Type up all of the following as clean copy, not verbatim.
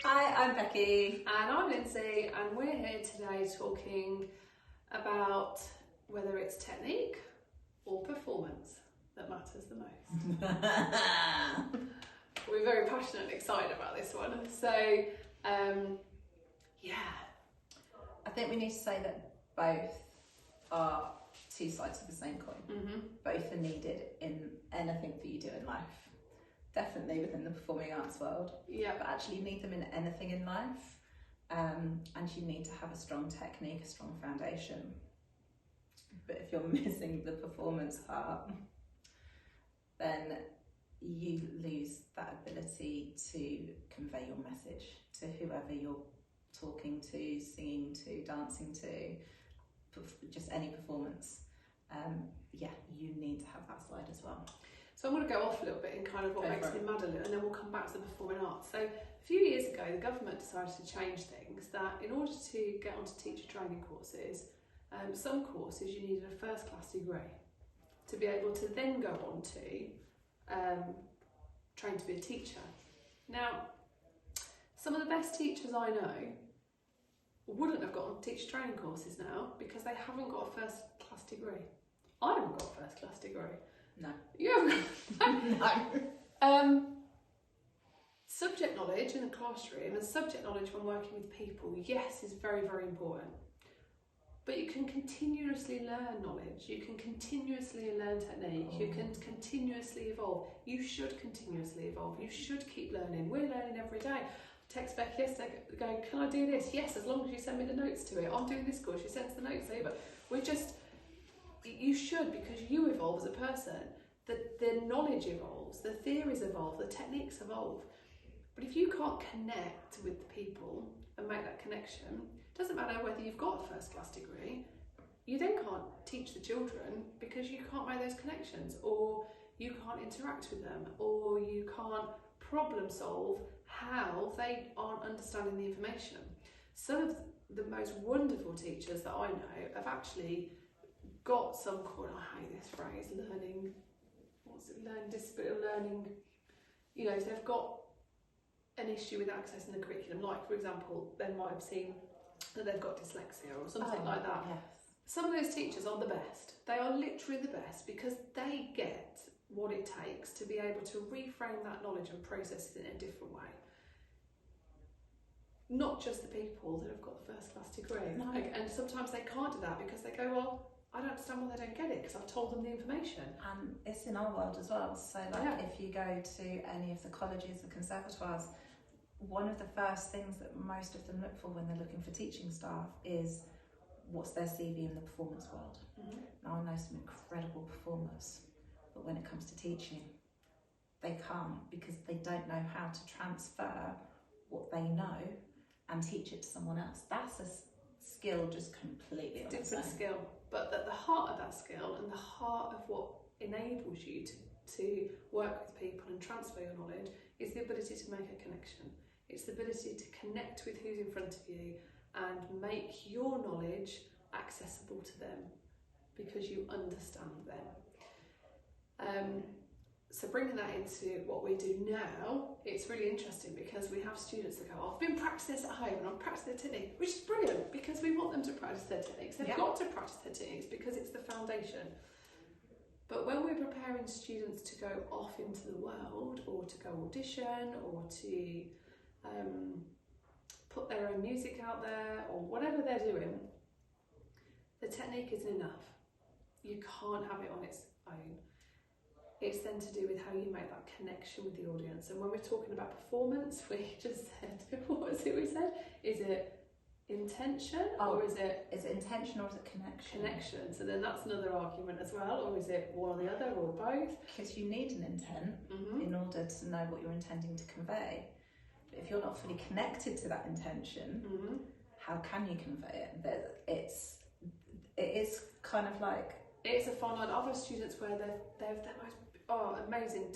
Hi, I'm Becky. And I'm Lindsay, and we're here today talking about whether it's technique or performance that matters the most. We're very passionate and excited about this one. So, yeah. I think we need to say that both are two sides of the same coin. Mm-hmm. Both are needed in anything that you do in life. Definitely within the performing arts world. Yeah. But actually you need them in anything in life. And you need to have a strong technique, a strong foundation. But if you're missing the performance part, then you lose that ability to convey your message to whoever you're talking to, singing to, dancing to, just any performance. Yeah, you need to have that side as well. So I'm going to go off a little bit in kind of what makes me mad a little, and then we'll come back to the performing arts. So a few years ago, the government decided to change things, that in order to get onto teacher training courses, some courses you needed a first class degree to be able to then go on to train to be a teacher. Now, some of the best teachers I know wouldn't have got on teacher training courses now because they haven't got a first class degree. I haven't got a first class degree. No. You haven't got No. Subject knowledge in the classroom and subject knowledge when working with people, yes, is very, very important. But you can continuously learn knowledge, you can continuously learn technique, you can continuously evolve. You should continuously evolve, you should keep learning. We're learning every day. I text Becky yesterday going, can I do this? Yes, as long as you send me the notes to it. I'm doing this course, she sends the notes over. You should, because you evolve as a person. The knowledge evolves, the theories evolve, the techniques evolve. But if you can't connect with the people and make that connection, it doesn't matter whether you've got a first class degree, you then can't teach the children because you can't make those connections, or you can't interact with them, or you can't problem solve how they aren't understanding the information. Some of the most wonderful teachers that I know have actually got some called, I hate this phrase, learning disability, learning, you know, if they've got an issue with accessing the curriculum, like for example, they might have seen that they've got dyslexia or something like that. Yes. Some of those teachers are the best. They are literally the best because they get what it takes to be able to reframe that knowledge and process it in a different way. Not just the people that have got the first class degree. No. And sometimes they can't do that because they go, well, I don't understand why they don't get it because I've told them the information. And it's in our world as well. So like if you go to any of the colleges, the conservatoires, one of the first things that most of them look for when they're looking for teaching staff is what's their CV in the performance world. Mm-hmm. Now I know some incredible performers, but when it comes to teaching, they can't because they don't know how to transfer what they know and teach it to someone else. That's a skill just completely on its own. Different skill, but at the heart of that skill and the heart of what enables you to work with people and transfer your knowledge is the ability to make a connection. It's the ability to connect with who's in front of you and make your knowledge accessible to them because you understand them. So bringing that into what we do now, it's really interesting because we have students that go, oh, I've been practicing this at home and I'm practicing the technique, which is brilliant because we want them to practice their techniques. They've got to practice their techniques because it's the foundation. But when we're preparing students to go off into the world or to go audition or to put their own music out there or whatever they're doing, the technique isn't enough. You can't have it on its own. It's then to do with how you make that connection with the audience. And when we're talking about performance, we just said, what was it we said? Is it intention or is it... Is it intention or is it connection? Connection. So then that's another argument as well. Or is it one or the other or both? Because you need an intent in order to know what you're intending to convey. But if you're not fully connected to that intention, how can you convey it? It is kind of like... It's a fine line. I've had students where they're the most amazing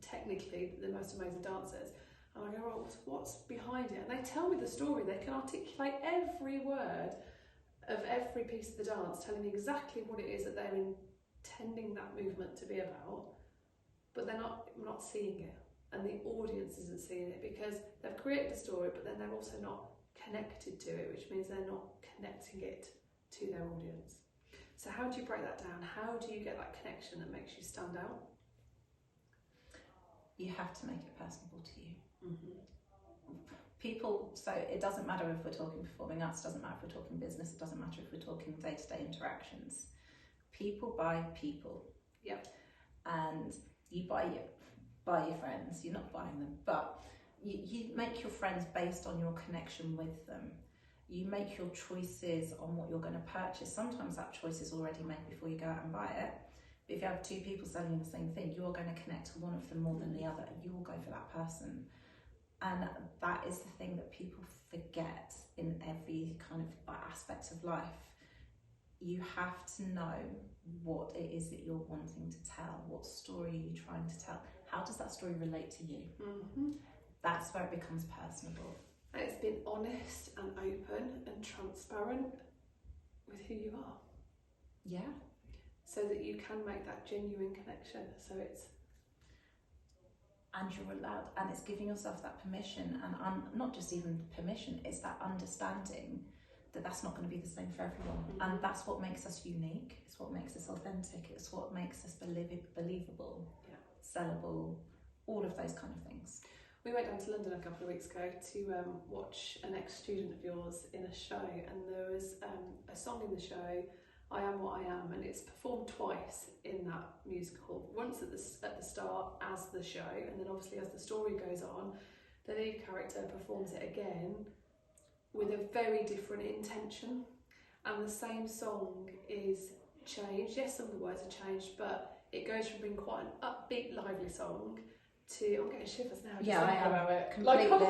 technically the most amazing dancers, and I go, well, what's behind it? And they tell me the story. They can articulate every word of every piece of the dance, telling me exactly what it is that they're intending that movement to be about, but they're not seeing it. and the audience isn't seeing it because they've created a story, but then they're also not connected to it, which means they're not connecting it to their audience. So how do you break that down? How do you get that connection that makes you stand out? You have to make it personable to you. Mm-hmm. People, so it doesn't matter if we're talking performing arts, it doesn't matter if we're talking business, it doesn't matter if we're talking day-to-day interactions. People buy people. Yep. And you buy your friends, you're not buying them, but you make your friends based on your connection with them. You make your choices on what you're going to purchase. Sometimes that choice is already made before you go out and buy it. But if you have two people selling the same thing, you're going to connect to one of them more than the other. You will go for that person. And that is the thing that people forget in every kind of aspect of life. You have to know what it is that you're wanting to tell. What story are you trying to tell? How does that story relate to you? Mm-hmm. That's where it becomes personable. And it's been honest and open and transparent with who you are. Yeah. So that you can make that genuine connection. So it's... And you're allowed, and it's giving yourself that permission, and not just even permission, it's that understanding that that's not going to be the same for everyone. Mm-hmm. And that's what makes us unique, it's what makes us authentic, it's what makes us believable, yeah, sellable, all of those kind of things. We went down to London a couple of weeks ago to watch an ex-student of yours in a show, and there was a song in the show, I Am What I Am, and it's performed twice in that musical. Once at the start as the show, and then obviously as the story goes on, the lead character performs it again with a very different intention, and the same song is changed. Yes, some of the words are changed, but it goes from being quite an upbeat, lively song to, I'm getting shivers now. Yeah, I am about it completely. Like,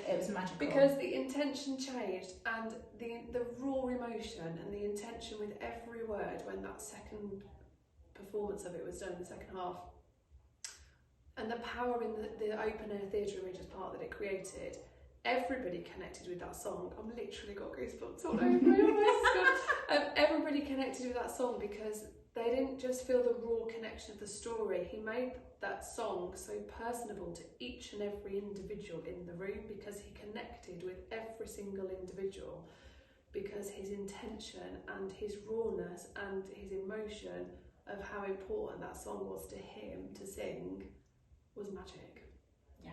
It was magical. Because the intention changed, and the raw emotion and the intention with every word when that second performance of it was done, the second half, and the power in the open air theatre images part that it created, everybody connected with that song. I've literally got goosebumps all over me. Everybody connected with that song because they didn't just feel the raw connection of the story. He made that song so personable to each and every individual in the room because he connected with every single individual, because his intention and his rawness and his emotion of how important that song was to him to sing was magic. Yeah.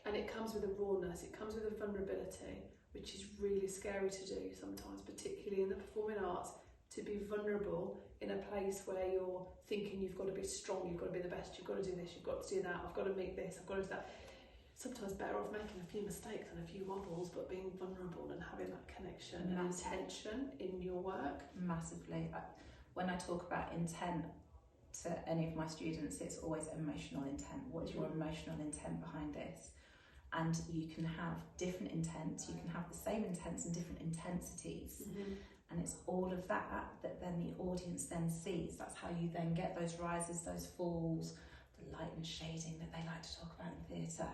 And it comes with a rawness, it comes with a vulnerability, which is really scary to do sometimes, particularly in the performing arts, to be vulnerable in a place where you're thinking you've got to be strong, you've got to be the best, you've got to do this, you've got to do that, I've got to make this, I've got to do that. Sometimes better off making a few mistakes and a few wobbles, but being vulnerable and having that connection and intention in your work. Massively. When I talk about intent to any of my students, it's always emotional intent. What is your emotional intent behind this? And you can have different intents, you can have the same intents and different intensities. Mm-hmm. And it's all of that then the audience then sees. That's how you then get those rises, those falls, the light and shading that they like to talk about in theatre.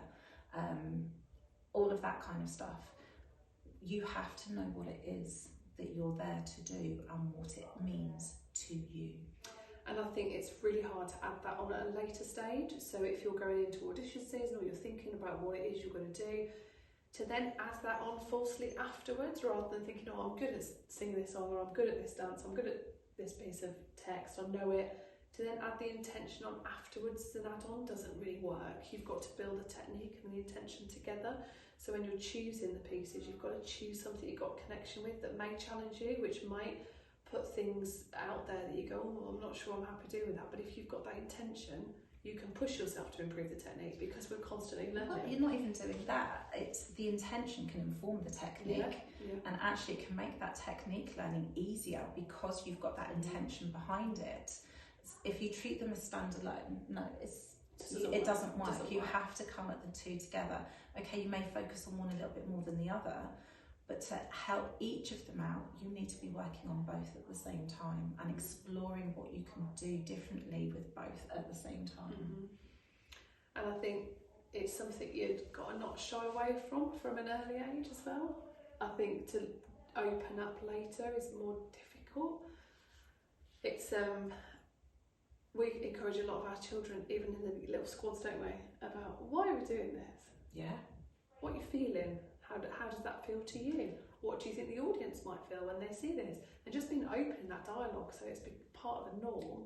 All of that kind of stuff. You have to know what it is that you're there to do and what it means to you. And I think it's really hard to add that on at a later stage. So if you're going into audition season or you're thinking about what it is you're going to do, to then add that on falsely afterwards, rather than thinking, oh, I'm good at singing this song, or I'm good at this dance, I'm good at this piece of text, I know it. To then add the intention on afterwards as an add-on doesn't really work. You've got to build the technique and the intention together. So when you're choosing the pieces, you've got to choose something you've got connection with that may challenge you, which might put things out there that you go, oh, I'm not sure I'm happy doing that. But if you've got that intention, you can push yourself to improve the technique because we're constantly learning. Well, you're not even doing that. It's the intention can inform the technique, and actually it can make that technique learning easier because you've got that intention behind it. If you treat them as standalone, no, it doesn't work. You have to come at the two together. Okay, you may focus on one a little bit more than the other, but to help each of them out, you need to be working on both at the same time and exploring what you can do differently with both at the same time. Mm-hmm. And I think it's something you've got to not shy away from an early age as well. I think to open up later is more difficult. It's we encourage a lot of our children, even in the little squads, don't we, about why are we doing this? Yeah. What are you feeling? How does that feel to you? What do you think the audience might feel when they see this? And just being open in that dialogue, so it's been part of the norm.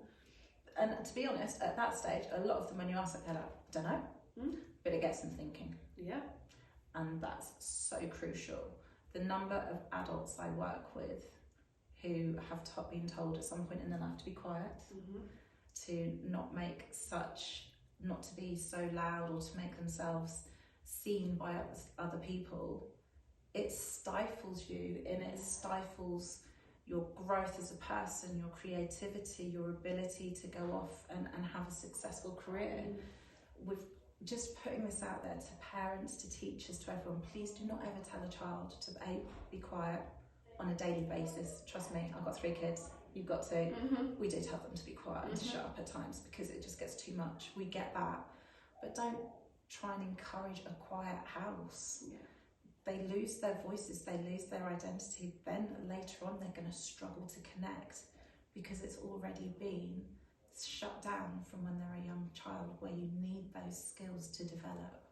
And to be honest, at that stage, a lot of them, when you ask it, they're like, don't know, but it gets them thinking. Yeah. And that's so crucial. The number of adults I work with who have been told at some point in their life to be quiet, to not to be so loud, or to make themselves seen by other people, it stifles you, and it stifles your growth as a person, your creativity, your ability to go off and have a successful career. With just putting this out there to parents, to teachers, to everyone, please do not ever tell a child to be quiet on a daily basis. Trust me, I've got 3 kids, you've got 2. We do tell them to be quiet and to shut up at times because it just gets too much. We get that, but don't try and encourage a quiet house. Yeah. They lose their voices, they lose their identity, then later on they're going to struggle to connect because it's already been shut down from when they're a young child, where you need those skills to develop.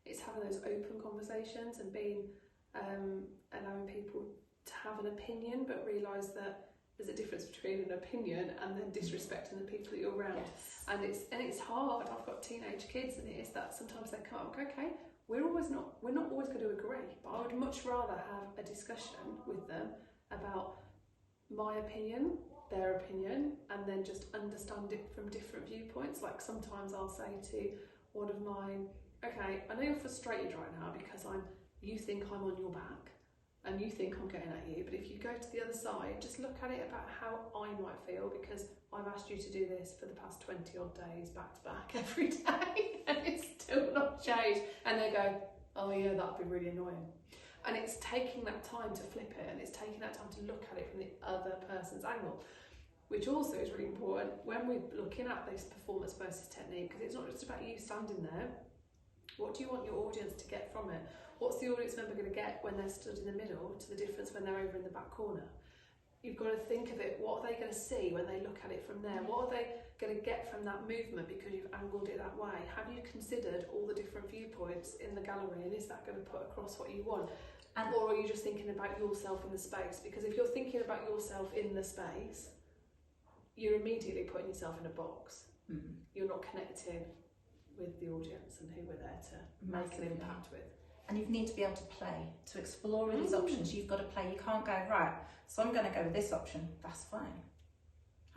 It's having those open conversations and being allowing people to have an opinion, but realise that there's a difference between an opinion and then disrespecting the people that you're around. Yes. And it's hard. I've got teenage kids, and it is that sometimes they come up and go, okay, we're not always going to agree, but I would much rather have a discussion with them about my opinion, their opinion, and then just understand it from different viewpoints. Like sometimes I'll say to one of mine, okay, I know you're frustrated right now because you think I'm on your back and you think I'm getting at you, but if you go to the other side, just look at it about how I might feel, because I've asked you to do this for the past 20 odd days back to back every day and it's still not changed. And they go, oh yeah, that'd be really annoying. And it's taking that time to flip it, and it's taking that time to look at it from the other person's angle, which also is really important when we're looking at this performance versus technique, because it's not just about you standing there. What do you want your audience to get from it? What's the audience member going to get when they're stood in the middle to the difference when they're over in the back corner? You've got to think of it, what are they going to see when they look at it from there? What are they going to get from that movement because you've angled it that way? Have you considered all the different viewpoints in the gallery, and is that going to put across what you want? Or are you just thinking about yourself in the space? Because if you're thinking about yourself in the space, you're immediately putting yourself in a box. You're not connecting with the audience and who we're there to make an impact with. And you need to be able to play, to explore all these options. You've got to play. You can't go, right, so I'm going to go with this option. That's fine.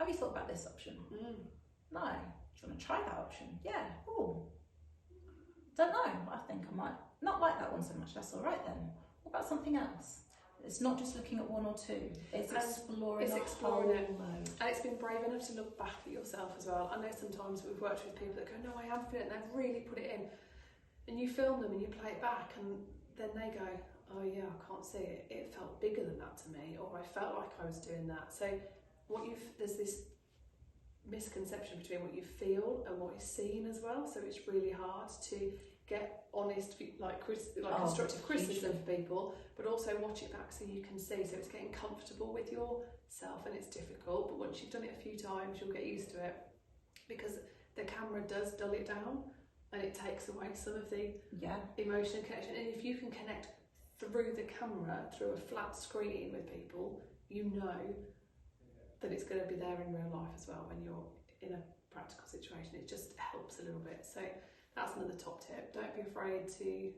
Have you thought about this option? No. Do you want to try that option? Yeah. Oh, don't know. I think I might not like that one so much. That's all right then. What about something else? It's not just looking at 1 or 2. It's exploring it. And it's being brave enough to look back at yourself as well. I know sometimes we've worked with people that go, no, I am feeling it, and they've really put it in. And you film them and you play it back, and then they go, oh yeah, I can't see it. It felt bigger than that to me, or I felt like I was doing that. So there's this misconception between what you feel and what is seen as well. So it's really hard to get honest, constructive criticism for people, but also watch it back so you can see. So it's getting comfortable with yourself, and it's difficult, but once you've done it a few times, you'll get used to it, because the camera does dull it down and it takes away some of the emotion and connection. And if you can connect through the camera, through a flat screen with people, you know that it's going to be there in real life as well when you're in a practical situation. It just helps a little bit. So that's another top tip. Don't be afraid to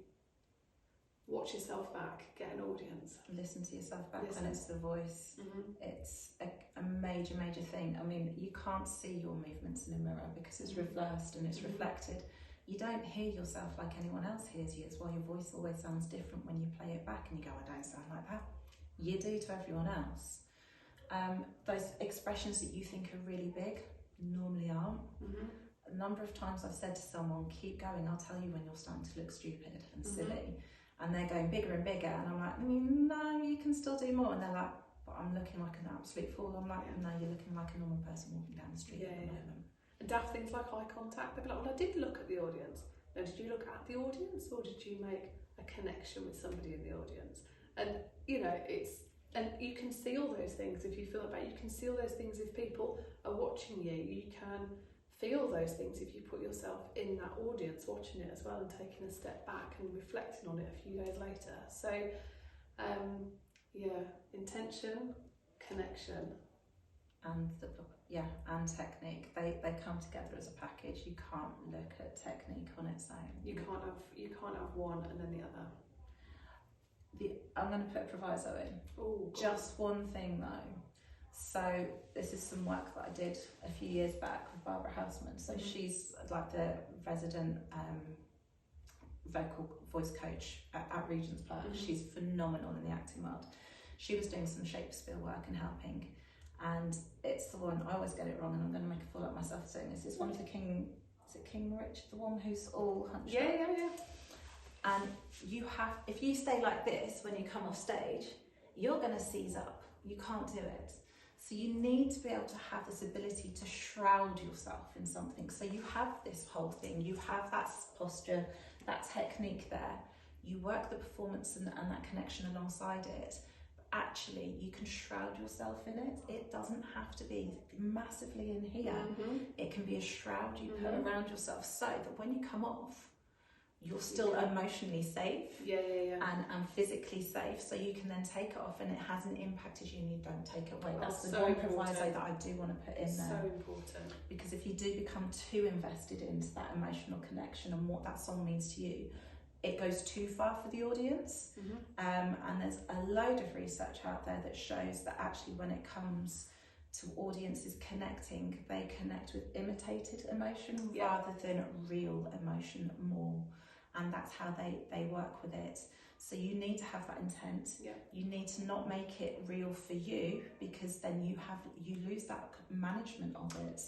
watch yourself back, get an audience. Listen to yourself back when it's the voice. It's a major, major thing. I mean, you can't see your movements in a mirror because it's reversed and it's reflected. You don't hear yourself like anyone else hears you. It's why your voice always sounds different when you play it back and you go, I don't sound like that. You do to everyone else. Those expressions that you think are really big normally aren't. A number of times I've said to someone, keep going, I'll tell you when you're starting to look stupid and silly. And they're going bigger and bigger, and I'm like, no, you can still do more. And they're like, but I'm looking like an absolute fool. I'm like, no, you're looking like a normal person walking down the street at the moment. And daft things like eye contact, they'd be like, well, I did look at the audience. Now, did you look at the audience, or did you make a connection with somebody in the audience? And, you know, it's And you can see all those things if you feel about it. You can see all those things if people are watching you. You can feel those things if you put yourself in that audience watching it as well and taking a step back and reflecting on it a few days later. So yeah, intention, connection, and and technique, they come together as a package. You can't look at technique on its own. You can't have one and then the other. I'm going to put a proviso in. Ooh, just one thing though. So this is some work that I did a few years back with Barbara Houseman. So she's like the resident vocal voice coach at Regent's Park. She's phenomenal in the acting world. She was doing some Shakespeare work and helping, and it's the one, I always get it wrong and I'm going to make a fool of myself saying this. It's one of the King Richard, the one who's all hunched up? Yeah. And you have, if you stay like this when you come off stage, you're going to seize up. You can't do it. So you need to be able to have this ability to shroud yourself in something. So you have this whole thing, you have that posture, that technique there. You work the performance and that connection alongside it. But actually, you can shroud yourself in it. It doesn't have to be massively in here. It can be a shroud you put around yourself so that when you come off, you're still emotionally safe and physically safe, so you can then take it off and it hasn't impacted you and you don't take it away. That's the one proviso that I do want to put in there. So important. Because if you do become too invested into that emotional connection and what that song means to you, it goes too far for the audience. And there's a load of research out there that shows that actually when it comes to audiences connecting, they connect with imitated emotion rather than real emotion more. And that's how they work with it. So you need to have that intent. You need to not make it real for you, because then you lose that management of it.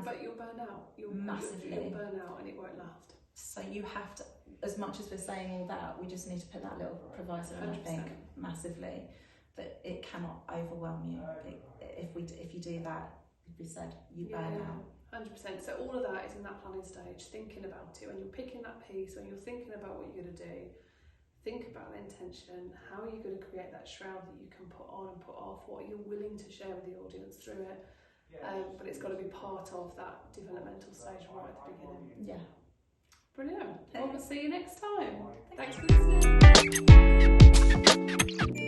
But you'll burn out. You'll burn out and it won't last. So you have to, as much as we're saying all that, we just need to put that little proviso in, I think, massively, that it cannot overwhelm you. If you do that, if we said, you burn out. 100%. So all of that is in that planning stage, thinking about it. When you're picking that piece, when you're thinking about what you're going to do, think about the intention. How are you going to create that shroud that you can put on and put off? What are you willing to share with the audience through it? But it's got to be part of that developmental stage right at the beginning. Brilliant. Well, we'll see you next time. Thanks for listening.